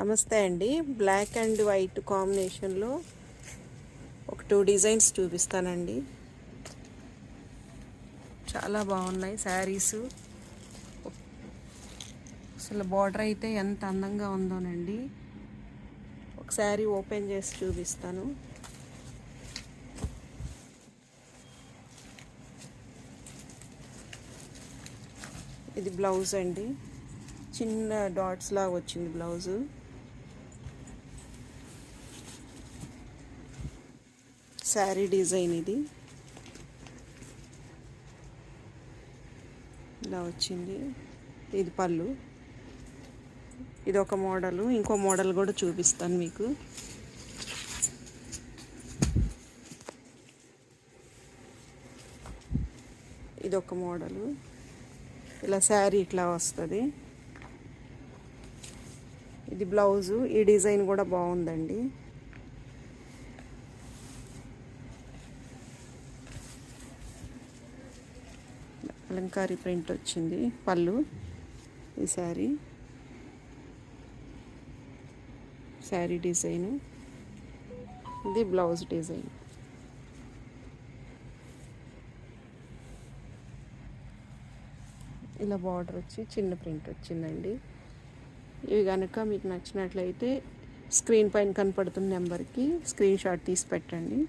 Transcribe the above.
నమస్తే అండి. Black and white కాంబినేషన్లో ఒక 2 డిజైన్స్ చూపిస్తానండి. చాలా బాగున్నాయి శారీసు. అసలు బార్డర్ అయితే ఎంత అందంగా ఉందోనండి. ఒక శారీ ఓపెన్ చేసి చూపిస్తాను. ఇది బ్లౌజ్ అండి. చిన్న డాట్స్ లాగా వచ్చింది బ్లౌజు. శారీ డిజైన్ ఇది ఇలా వచ్చింది. ఇది పళ్ళు. ఇది ఒక మోడలు. ఇంకో మోడల్ కూడా చూపిస్తాను మీకు. ఇది ఒక మోడలు. ఇలా శారీ ఇట్లా వస్తుంది. ఇది బ్లౌజు. ఈ డిజైన్ కూడా బాగుందండి. అలంకారీ ప్రింట్ వచ్చింది పళ్ళు. ఈ శారీ డిజైన్. ఇది బ్లౌజ్ డిజైన్. ఇలా బార్డర్ వచ్చి చిన్న ప్రింట్ వచ్చిందండి. ఇవి కనుక మీకు నచ్చినట్లయితే స్క్రీన్ పైన కనపడుతున్న నెంబర్కి స్క్రీన్ షాట్ తీసి పెట్టండి.